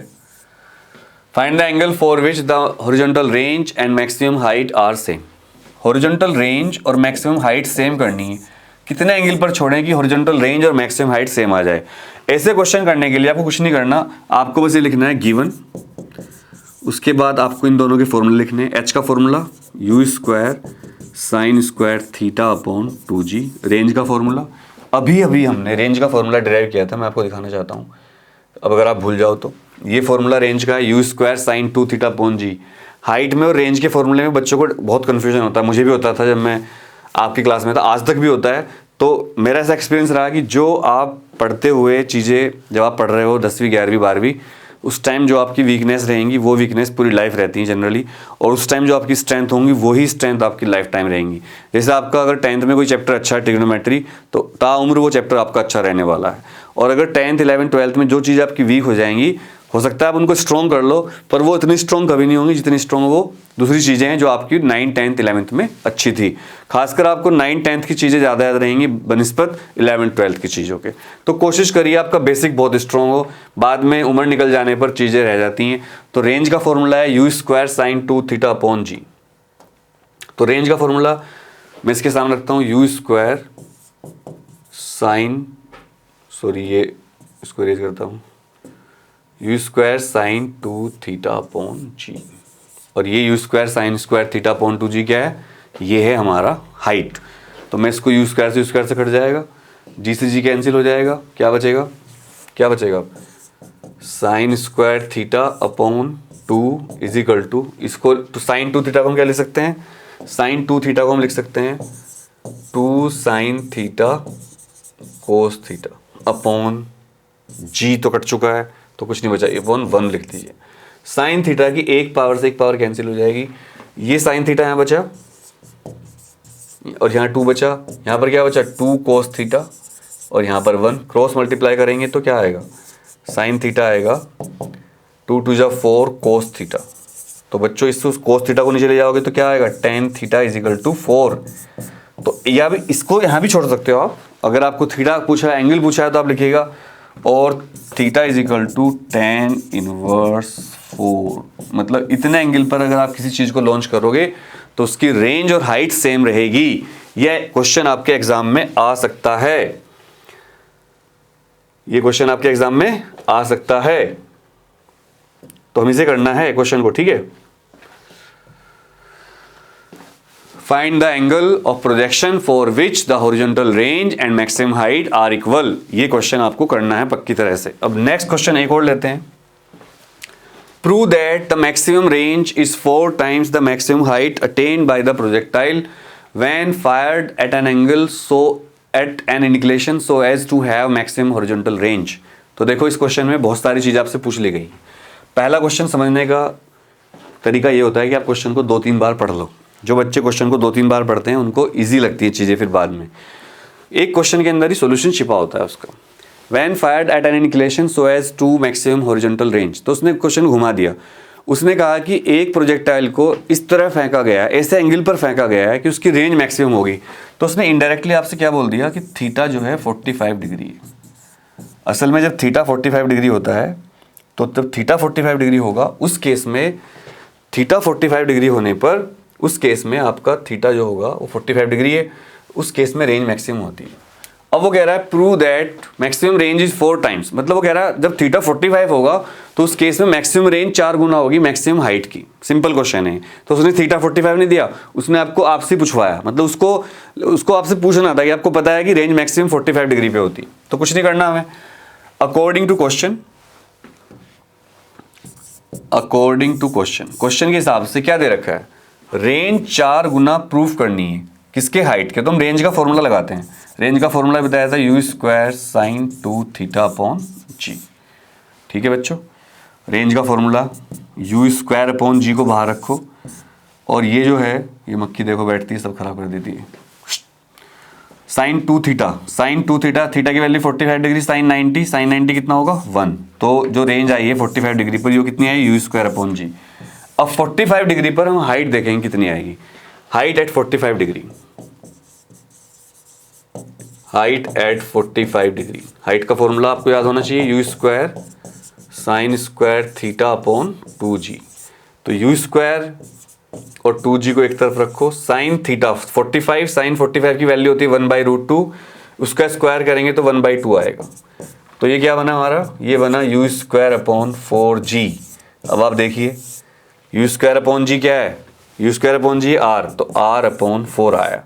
Speaker 1: Find the angle for which the horizontal range and maximum height are same. Horizontal range और मैक्सिमम हाइट सेम करनी है। कितने एंगल पर छोड़ें कि हॉरिजॉन्टल रेंज और मैक्सिमम हाइट सेम आ जाए। ऐसे क्वेश्चन करने के लिए आपको कुछ नहीं करना, आपको बस ये लिखना है गिवन, उसके बाद आपको इन दोनों के फॉर्मूले लिखने हैं। एच का formula you square sine square theta upon 2g, range का फॉर्मूला अभी हमने रेंज का फॉर्मूला डिराइव किया था, मैं आपको दिखाना चाहता हूँ। अब अगर आप भूल जाओ तो ये फॉर्मूला रेंज का है, u square sine 2 theta upon g। Height में और रेंज के फॉर्मूले में बच्चों को बहुत कन्फ्यूजन होता है, मुझे भी होता था जब मैं आपकी क्लास में था, आज तक भी होता है। तो मेरा ऐसा एक्सपीरियंस रहा कि जो आप पढ़ते हुए चीज़ें जब आप पढ़ रहे हो 10वीं 11वीं 12वीं, उस टाइम जो आपकी वीकनेस रहेंगी वो वीकनेस पूरी लाइफ रहती है जनरली, और उस टाइम जो आपकी स्ट्रेंथ होंगी वही स्ट्रेंथ आपकी लाइफ टाइम रहेंगी। जैसे आपका अगर 10th में कोई चैप्टर अच्छा है ट्रिग्नोमेट्री, तो ताउम्र वो चैप्टर आपका अच्छा रहने वाला है। और अगर 10th 11th 12th में जो चीज़ आपकी वीक हो जाएंगी, हो सकता है आप उनको स्ट्रॉन्ग कर लो, पर वो इतनी स्ट्रॉन्ग कभी नहीं होंगी जितनी स्ट्रॉन्ग वो दूसरी चीज़ें हैं जो आपकी 9th 10th 11th में अच्छी थी। खासकर आपको 9th 10th की चीज़ें ज़्यादा याद रहेंगी बनिस्बत 11th 12th की चीज़ों के। तो कोशिश करिए आपका बेसिक बहुत स्ट्रॉन्ग हो, बाद में उम्र निकल जाने पर चीज़ें रह जाती हैं। तो रेंज का फॉर्मूला है u square sine 2 theta upon g. तो रेंज का फॉर्मूला मैं इसके सामने रखता हूँ, यू स्क्वायर साइन, सॉरी ये इसको रेज करता हूँ, u square sine 2 theta upon g, और ये u square sine square theta upon 2g क्या है, ये है हमारा हाइट। तो मैं इसको यू स्क्वायर से कट जाएगा, जी से जी कैंसिल हो जाएगा, क्या बचेगा sine square theta upon 2 is equal to, इसको तो साइन 2 थीटा को हम क्या लिख सकते हैं, साइन 2 थीटा को हम लिख सकते हैं 2 sine theta cos theta upon g, तो कट चुका है तो कुछ नहीं बचा, ये 1 लिख दीजिए। साइन थीटा की एक पावर से एक पावर कैंसिल हो जाएगी, ये साइन थीटा यहाँ बचा और यहाँ 2 बचा, यहाँ पर क्या बचा 2 कोस थीटा और यहाँ पर 1 क्रॉस मल्टीप्लाई करेंगे तो क्या आएगा, साइन थीटा आएगा, 2 2 जा 4 कोस थीटा। तो बच्चों इससे उस कोस थीटा को नीचे ले जाओगे तो क्या आएगा, tan theta is equal to 4। तो या भी इसको यहाँ भी छोड़ सकते हो आप, अगर आपको थीटा पूछा है, एंगल पूछा है तो आप लिखिएगा और theta is equal to tan inverse 4। मतलब इतने एंगल पर अगर आप किसी चीज को लॉन्च करोगे तो उसकी रेंज और हाइट सेम रहेगी। यह क्वेश्चन आपके एग्जाम में आ सकता है, ये क्वेश्चन आपके एग्जाम में आ सकता है। तो हम इसे करना है क्वेश्चन को, ठीक है। Find the angle of projection for which the horizontal range and maximum height are equal. ये क्वेश्चन आपको करना है पक्की तरह से। अब नेक्स्ट क्वेश्चन एक और लेते हैं। Prove that the maximum range is 4 times the maximum height attained by the projectile when fired at an angle so at an inclination so as to have maximum horizontal range. तो देखो इस क्वेश्चन में बहुत सारी चीजें आपसे पूछ ली गई। पहला क्वेश्चन समझने का तरीका ये होता है कि आप क्वेश्चन को 2-3 बार पढ़ लो। जो बच्चे क्वेश्चन को 2-3 बार पढ़ते हैं उनको इजी लगती है चीज़ें फिर बाद में। एक क्वेश्चन के अंदर ही सॉल्यूशन छिपा होता है उसका। When fired at an inclination so as to maximum horizontal range. तो उसने क्वेश्चन घुमा दिया, उसने कहा कि एक प्रोजेक्टाइल को इस तरह फेंका गया है, ऐसे एंगल पर फेंका गया है कि उसकी रेंज मैक्सिमम होगी। तो उसने इनडायरेक्टली आपसे क्या बोल दिया कि थीटा जो है 45 डिग्री है। असल में जब थीटा 45 डिग्री होता है तो जब थीटा 45 डिग्री होगा उस केस में, थीटा 45 डिग्री होने पर उस केस में आपका थीटा जो होगा वो 45 डिग्री है, उस केस में रेंज मैक्सिमम होती है। अब वो कह रहा है prove that maximum range is 4 times। मतलब वो कह रहा है जब थीटा 45 होगा तो उस केस में मैक्सिमम रेंज 4 गुना होगी मैक्सिमम हाइट की। सिंपल क्वेश्चन है। तो उसने थीटा 45 नहीं दिया, उसने आपको आपसे पूछवाया, मतलब उसको आपसे पूछना था कि आपको पता है कि रेंज मैक्सिमम 45 डिग्री पे होती। तो कुछ नहीं करना हमें, अकॉर्डिंग टू क्वेश्चन क्वेश्चन के हिसाब से क्या दे रखा है, रेंज 4 गुना प्रूफ करनी है किसके, हाइट के। तो हम रेंज का फॉर्मूला लगाते हैं। रेंज का फॉर्मूला बताया था u square sine 2 theta upon g. ठीक है बच्चों, रेंज का formula u square upon g को बाहर रखो और ये जो है ये मक्खी देखो बैठती है सब खराब कर देती है। साइन 2 थीटा, थीटा की वैल्यू 45 डिग्री, साइन 90 कितना होगा 1। तो जो रेंज आई है 45 डिग्री पर, ये कितनी आई u स्क्वायर अपॉन जी। अब 45 डिग्री पर हम हाइट देखेंगे कितनी आएगी। Height at 45 degree, height at 45 degree. Height का फॉर्मूला आपको याद होना चाहिए u square sine square theta upon 2g। तो u स्क्वायर और 2g को एक तरफ रखो, साइन थीटा 45, साइन 45 की वैल्यू होती है 1/√2, उसका स्क्वायर करेंगे तो 1/2 आएगा। तो ये क्या बना हमारा, ये बना u स्क्वायर अपॉन 4g। अब आप देखिए u स्क्वायर अपॉन जी क्या है, u स्क्वायर अपॉन जी r, तो r अपॉन 4 आया।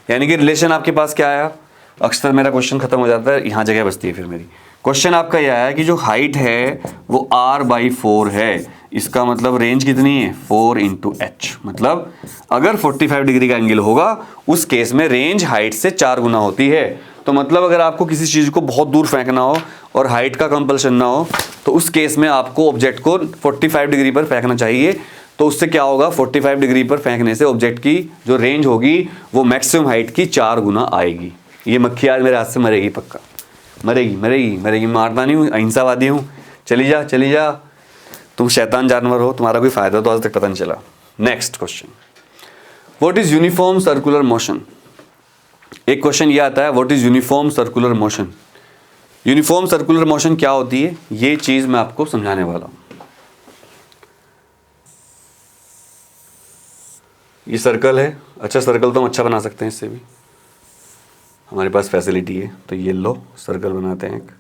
Speaker 1: यानी कि रिलेशन आपके पास क्या आया, अक्सर मेरा क्वेश्चन खत्म हो जाता है यहाँ जगह बचती है फिर मेरी। क्वेश्चन आपका यह आया कि जो हाइट है वो r/4 है, इसका मतलब रेंज कितनी है 4 × h। मतलब अगर 45 डिग्री का एंगल होगा उस केस में रेंज हाइट से 4 गुना होती है। तो मतलब अगर आपको किसी चीज़ को बहुत दूर फेंकना हो और हाइट का कंपल्सन ना हो तो उस केस में आपको ऑब्जेक्ट को 45 डिग्री पर फेंकना चाहिए। तो उससे क्या होगा, 45 डिग्री पर फेंकने से ऑब्जेक्ट की जो रेंज होगी वो मैक्सिमम हाइट की 4 गुना आएगी। ये मक्खी आज मेरे हाथ से मरेगी, पक्का मरेगी। मारता नहीं हूँ, अहिंसावादी हूँ। चली जा, तुम शैतान जानवर हो, तुम्हारा कोई फायदा तो आज तक पता नहीं चला। Next question, what is uniform circular motion. एक क्वेश्चन ये आता है, what is uniform circular motion. Uniform circular motion क्या होती है, ये चीज मैं आपको समझाने वाला हूं। ये सर्कल है, अच्छा सर्कल तो हम अच्छा बना सकते हैं, इससे भी हमारे पास फैसिलिटी है। तो ये लो सर्कल बनाते हैं, एक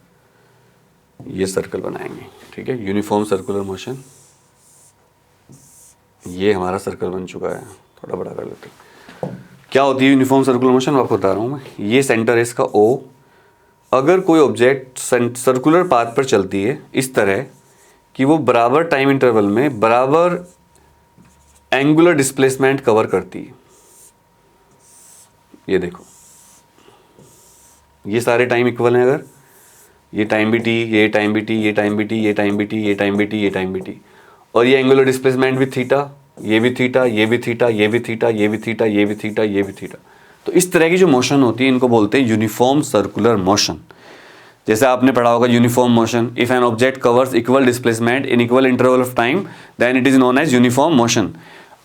Speaker 1: ये सर्कल बनाएंगे, ठीक है। यूनिफॉर्म सर्कुलर मोशन, ये हमारा सर्कल बन चुका है, थोड़ा बड़ा कर लेते हैं। क्या होती है यूनिफॉर्म सर्कुलर मोशन, मैं आपको बता रहा हूँ मैं। ये सेंटर है इसका O। अगर कोई ऑब्जेक्ट सर्कुलर पाथ पर चलती है इस तरह कि वो बराबर टाइम इंटरवल में बराबर एंगुलर डिस्प्लेसमेंट कवर करती है, ये देखो ये सारे टाइम इक्वल हैं, अगर ये टाइम भी t, ये टाइम भी t, ये टाइम भी t, ये टाइम भी t, ये टाइम भी t, ये टाइम भी t, और ये एंगुलर डिस्प्लेसमेंट भी थीटा, ये भी थीटा, ये भी थीटा, ये भी थीटा, ये भी थीटा, ये भी थीटा, ये भी थीटा। तो इस तरह की जो मोशन होती है इनको बोलते हैं यूनिफॉर्म सर्कुलर मोशन। जैसे आपने पढ़ा होगा uniform motion, if an object covers equal displacement in equal interval of time then it is known as uniform motion.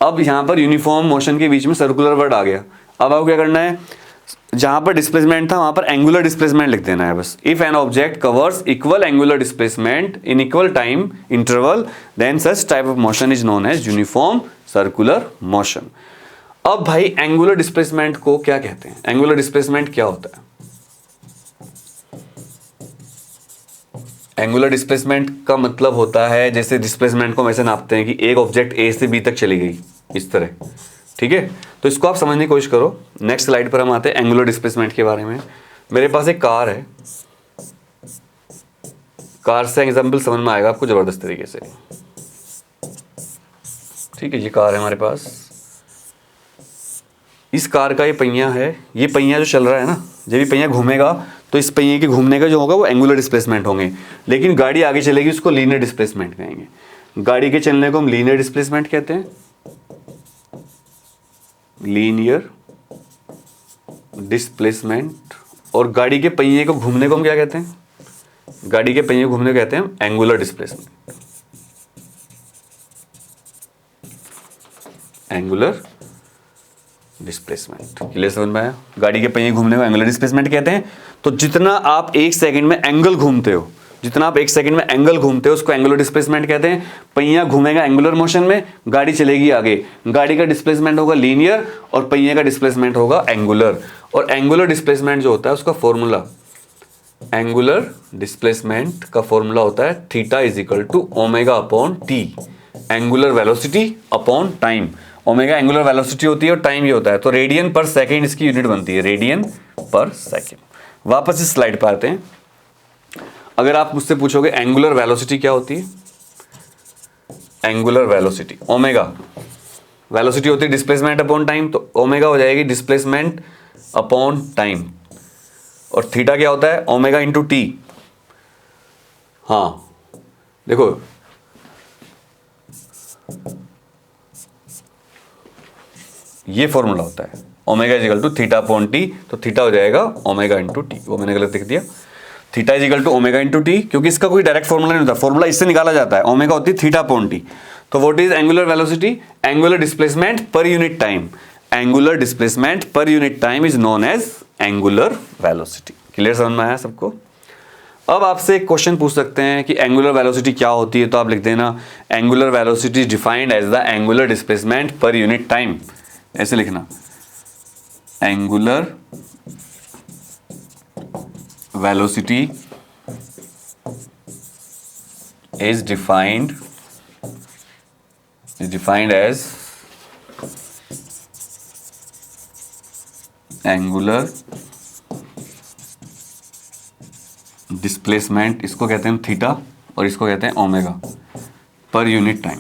Speaker 1: अब यहाँ पर यूनिफॉर्म मोशन के बीच में सर्कुलर वर्ड आ गया। अब आपको क्या करना है, जहां पर डिस्प्लेसमेंट था वहां पर एंगुलर डिस्प्लेसमेंट लिख देना है बस। If an object covers equal angular displacement in equal time interval then such type of motion is known as uniform circular motion. अब भाई एंगुलर डिस्प्लेसमेंट को क्या कहते हैं, एंगुलर डिस्प्लेसमेंट क्या होता है? एंगुलर डिस्प्लेसमेंट का मतलब होता है, जैसे डिस्प्लेसमेंट को हम ऐसे नापते हैं कि एक ऑब्जेक्ट ए से बी तक चली गई इस तरह, ठीक है। तो इसको आप समझने की कोशिश करो। नेक्स्ट स्लाइड पर हम आते हैं एंगुलर डिस्प्लेसमेंट के बारे में। मेरे पास एक कार है, कार से एग्जांपल समझ में आएगा आपको जबरदस्त तरीके से, ठीक है। ये कार है हमारे पास, इस कार का ये पहिया है, ये पहिया जो चल रहा है ना, जब ये पहिया घूमेगा तो इस पहिए के घूमने का जो होगा वो एंगुलर डिस्प्लेसमेंट होंगे। लेकिन गाड़ी आगे चलेगी उसको लीनियर डिस्प्लेसमेंट कहेंगे। गाड़ी के चलने को हम लीनियर डिस्प्लेसमेंट कहते हैं, लीनियर डिस्प्लेसमेंट। और गाड़ी के पहिए को घूमने को हम क्या कहते हैं, गाड़ी के पहिए घूमने को कहते हैं angular displacement, angular displacement. Clear समझ में आया? गाड़ी के पहिए घूमने को एंगुलर डिस्प्लेसमेंट कहते हैं। तो जितना आप एक सेकंड में एंगल घूमते हो, जितना आप एक सेकंड में एंगल घूमते हो उसको एंगुलर डिस्प्लेसमेंट कहते हैं। पहिया घूमेगा एंगुलर मोशन में, गाड़ी चलेगी आगे, गाड़ी का डिस्प्लेसमेंट होगा लीनियर और पहिए का डिस्प्लेसमेंट होगा एंगुलर। और एंगुलर डिस्प्लेसमेंट जो होता है उसका फॉर्मूला, एंगुलर डिस्प्लेसमेंट का फॉर्मूला होता है theta is equal to omega upon t, angular velocity upon time. Omega angular velocity होती है और टाइम ये होता है, तो रेडियन पर सेकेंड इसकी यूनिट बनती है, रेडियन पर सेकेंड। वापस इस स्लाइड पर आते हैं। अगर आप मुझसे पूछोगे एंगुलर वेलोसिटी क्या होती है, एंगुलर वेलोसिटी ओमेगा, वेलोसिटी होती है डिस्प्लेसमेंट अपॉन टाइम, तो ओमेगा हो जाएगी डिस्प्लेसमेंट अपॉन टाइम। और थीटा क्या होता है, ओमेगा इंटू टी। हाँ देखो, ये फॉर्मूला होता है omega is equal to theta upon t, तो थीटा हो जाएगा ओमेगा इंटू टी। वो मैंने गलत लिख दिया, theta is equal to omega into t, क्योंकि इसका कोई डायरेक्ट फॉर्मूला नहीं होता, फॉर्मूला इससे निकाला जाता है। ओमेगा होती है थीटा अपॉन टी। तो what is angular velocity, angular displacement per unit time, angular displacement per unit time is known as angular velocity. Clear समझ में आया सबको? अब आपसे एक क्वेश्चन पूछ सकते हैं कि एंगुलर वेलोसिटी क्या होती है, तो आप लिख देना angular velocity is defined as the angular displacement per unit time, ऐसे लिखना, एंगुलर वेलोसिटी is defined as angular displacement, इसको कहते हैं थीटा और इसको कहते हैं ओमेगा, पर यूनिट टाइम,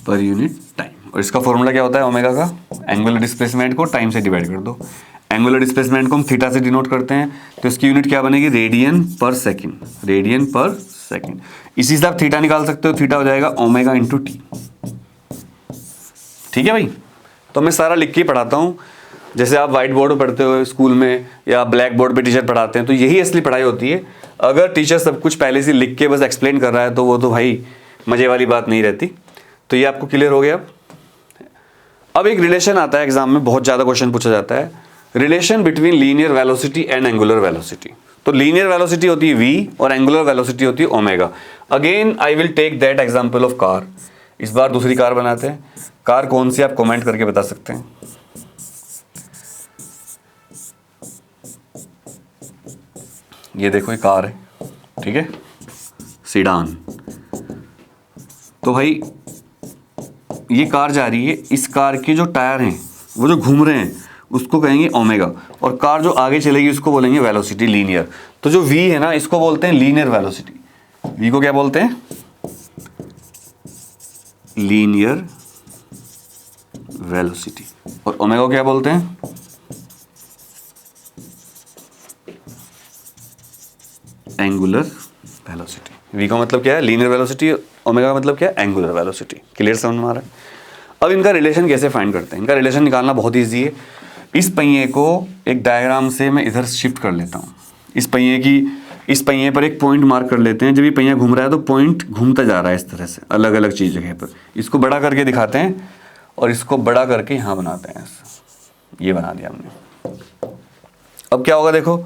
Speaker 1: पर यूनिट टाइम। और इसका फॉर्मूला क्या होता है ओमेगा का, एंगुलर डिस्प्लेसमेंट को टाइम से डिवाइड कर दो। एंगुलर डिस्प्लेसमेंट को हम थीटा से डिनोट करते हैं, तो इसकी यूनिट क्या बनेगी, रेडियन पर सेकंड, रेडियन पर सेकंड। इसी से आप थीटा निकाल सकते हो, थीटा हो जाएगा ओमेगा इंटू टी। ठीक है भाई, तो मैं सारा लिख के पढ़ाता हूँ। जैसे आप व्हाइट बोर्ड पर पढ़ते हो स्कूल में या ब्लैक बोर्ड पे टीचर पढ़ाते हैं, तो यही असली पढ़ाई होती है। अगर टीचर सब कुछ पहले से लिख के बस एक्सप्लेन कर रहा है तो वो तो भाई मजे वाली बात नहीं रहती। तो ये आपको क्लियर हो गया। अब एक रिलेशन आता है एग्जाम में, बहुत ज़्यादा क्वेश्चन पूछा जाता है, relation between linear velocity and angular velocity. तो लीनियर वेलोसिटी होती है v और एंगुलर वेलोसिटी होती है omega. Again I will take that example of car. इस बार दूसरी कार बनाते हैं। कार कौन सी आप कमेंट करके बता सकते हैं। ये देखो ये कार है, ठीक है, सीडान। तो भाई ये कार जा रही है, इस कार के जो टायर हैं वो जो घूम रहे हैं उसको कहेंगे ओमेगा, और कार जो आगे चलेगी उसको बोलेंगे वेलोसिटी लीनियर। तो जो v है ना इसको बोलते हैं लीनियर वेलोसिटी, v को क्या बोलते हैं, लीनियर वेलोसिटी। और ओमेगा को क्या बोलते हैं, एंगुलर वेलोसिटी। v का मतलब क्या है, लीनियर वेलोसिटी, ओमेगा का मतलब क्या है, एंगुलर वेलोसिटी। क्लियर समझ में आ रहा है। अब इनका रिलेशन कैसे फाइंड करते हैं? इनका रिलेशन निकालना बहुत ईजी है। इस पहिए को एक डायग्राम से मैं इधर शिफ्ट कर लेता हूँ। इस पहिए पर एक पॉइंट मार्क कर लेते हैं। जब ये पहिया घूम रहा है तो पॉइंट घूमता जा रहा है इस तरह से अलग अलग चीज़ जगह पर। इसको बड़ा करके दिखाते हैं और इसको बड़ा करके यहाँ बनाते हैं। ये बना दिया हमने। अब क्या होगा देखो,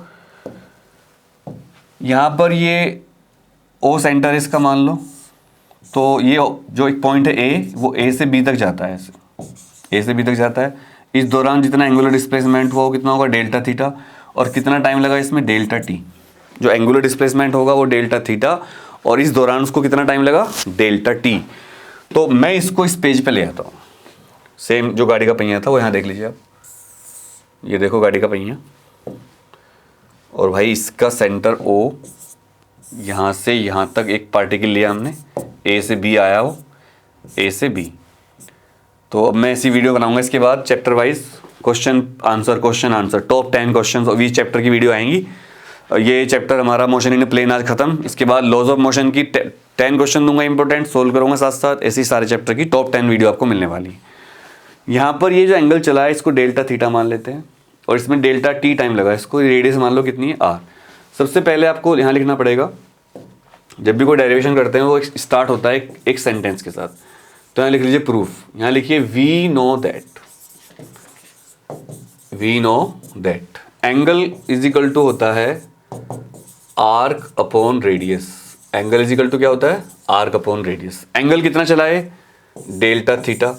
Speaker 1: यहाँ पर ये ओ सेंटर इसका मान लो, तो ये जो एक पॉइंट है ए, वो ए से बी तक जाता है, ऐसे ए से बी तक जाता है। इस दौरान जितना एंगुलर डिस्प्लेसमेंट हुआ वो कितना होगा? Delta theta. और कितना टाइम लगा इसमें? Delta T. जो एंगुलर डिस्प्लेसमेंट होगा वो डेल्टा थीटा, और इस दौरान उसको कितना टाइम लगा? Delta T. तो मैं इसको इस पेज पे ले आता हूँ। सेम जो गाड़ी का पहिया था वो यहाँ देख लीजिए आप। ये देखो गाड़ी का पहिया, और भाई इसका सेंटर ओ, यहाँ से यहाँ तक एक पार्टिकल लिया हमने, ए से बी आया हो, ए से बी। तो अब मैं ऐसी वीडियो बनाऊंगा इसके बाद chapter wise, question answer top 10 question और 20 चैप्टर की वीडियो आएंगी। ये चैप्टर हमारा मोशन इन प्लेन आज खत्म। इसके बाद लॉज ऑफ मोशन की 10 क्वेश्चन दूंगा इंपॉर्टेंट, सोल्व करूंगा साथ साथ। ऐसे ही सारे चैप्टर की टॉप 10 वीडियो आपको मिलने वाली है। यहाँ पर ये जो एंगल चला है इसको डेल्टा थीटा मान लेते हैं, और इसमें डेल्टा टी टाइम लगा। इसको रेडियस मान लो कितनी है? आर। सबसे पहले आपको यहाँ लिखना पड़ेगा, जब भी कोई डेरिवेशन करते हैं वो स्टार्ट होता है एक सेंटेंस के साथ। तो यहाँ लिख लीजिए प्रूफ। यहाँ लिखिए we know that angle is equal to होता है arc upon radius. Angle is equal to क्या होता है? Arc upon radius. एंगल कितना चला है? Delta theta.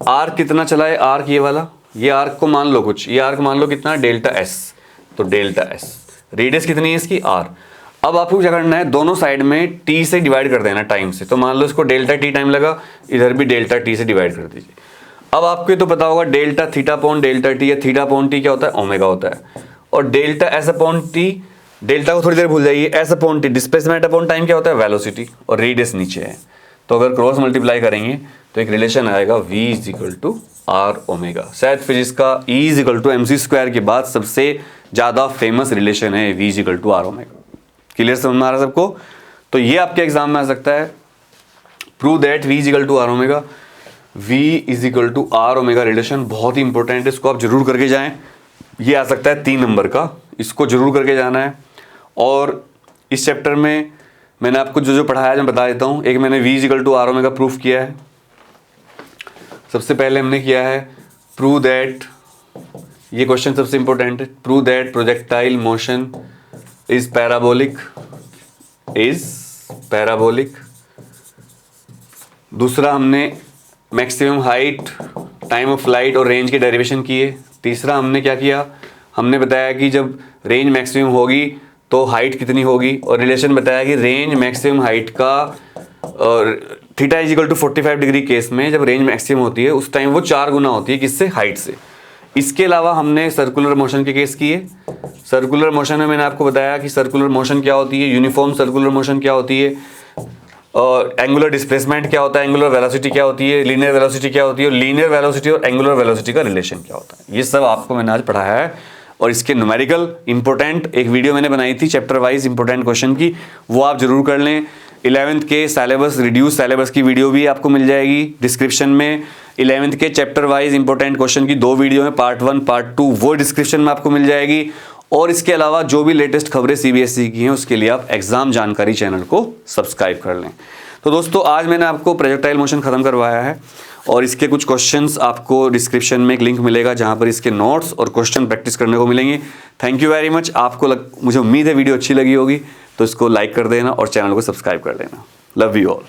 Speaker 1: आर्क कितना चला है? आर्क ये वाला, ये आर्क को मान लो कुछ, ये आर्क मान लो कितना? Delta S. तो डेल्टा एस। रेडियस कितनी है इसकी? आर। अब आपको क्या करना है? दोनों साइड में टी से डिवाइड कर देना टाइम से। तो मान लो इसको डेल्टा टी टाइम लगा, इधर भी डेल्टा टी से डिवाइड कर दीजिए। अब आपको ये तो पता होगा delta theta upon delta T, या थीटा अपॉन टी क्या होता है? ओमेगा होता है। और delta S upon T, delta को थोड़ी देर भूल जाइए, S upon T displacement upon time क्या होता है? वेलोसिटी। और रेडियस नीचे है, तो अगर क्रॉस मल्टीप्लाई करेंगे तो एक रिलेशन आएगा v is equal to r omega. शायद फिजिक्स का E is equal to m c square के बाद सबसे ज़्यादा फेमस रिलेशन है v is equal to r omega. Clear समझ में आ रहा है सबको? तो ये आपके एग्जाम में आ सकता है, prove that v is equal to r omega. v is equal to r omega relation बहुत ही इंपॉर्टेंट है, इसको आप जरूर करके जाएं। ये आ सकता है 3 नंबर का, इसको जरूर करके जाना है। और इस चैप्टर में मैंने आपको जो जो पढ़ाया मैं बता देता हूँ। एक मैंने v is equal to r omega proof किया है। सबसे पहले हमने किया है प्रूव दैट, ये क्वेश्चन सबसे इंपॉर्टेंट है, prove that projectile motion is parabolic. दूसरा हमने maximum height, time of flight और रेंज के डेरिवेशन किए। तीसरा हमने क्या किया? हमने बताया कि जब रेंज मैक्सिमम होगी तो हाइट कितनी होगी, और रिलेशन बताया कि रेंज मैक्सिमम हाइट का और theta is equal to 45 degree case में जब रेंज मैक्सिमम होती है उस टाइम वो 4 गुना होती है, किससे? हाइट से। इसके अलावा हमने सर्कुलर मोशन के केस किए। सर्कुलर मोशन में मैंने आपको बताया कि सर्कुलर मोशन क्या होती है, यूनिफॉर्म सर्कुलर मोशन क्या होती है, और एंगुलर डिस्प्लेसमेंट क्या होता है, एंगुलर वेलोसिटी क्या होती है, लीनियर वेलोसिटी क्या होती है, और लीनियर वेलोसिटी और एंगुलर वेलोसिटी का रिलेशन क्या होता है। ये सब आपको मैंने आज पढ़ाया है। और इसके न्यूमेरिकल इंपॉर्टेंट एक वीडियो मैंने बनाई थी चैप्टर वाइज इंपॉर्टेंट क्वेश्चन की, वो आप जरूर कर लें। 11th के सिलेबस, रिड्यूस सिलेबस की वीडियो भी आपको मिल जाएगी डिस्क्रिप्शन में। 11th के चैप्टर वाइज इंपॉर्टेंट क्वेश्चन की 2 वीडियो है, पार्ट 1 पार्ट 2, वो डिस्क्रिप्शन में आपको मिल जाएगी। और इसके अलावा जो भी लेटेस्ट खबरें CBSE की हैं उसके लिए आप एग्जाम जानकारी चैनल को सब्सक्राइब कर लें। तो दोस्तों आज मैंने आपको प्रोजेक्टाइल मोशन खत्म करवाया है, और इसके कुछ क्वेश्चंस आपको डिस्क्रिप्शन में एक लिंक मिलेगा जहां पर इसके नोट्स और क्वेश्चन प्रैक्टिस करने को मिलेंगे। Thank you very much. मुझे उम्मीद है वीडियो अच्छी लगी होगी, तो इसको लाइक कर देना और चैनल को सब्सक्राइब कर लेना। Love you all.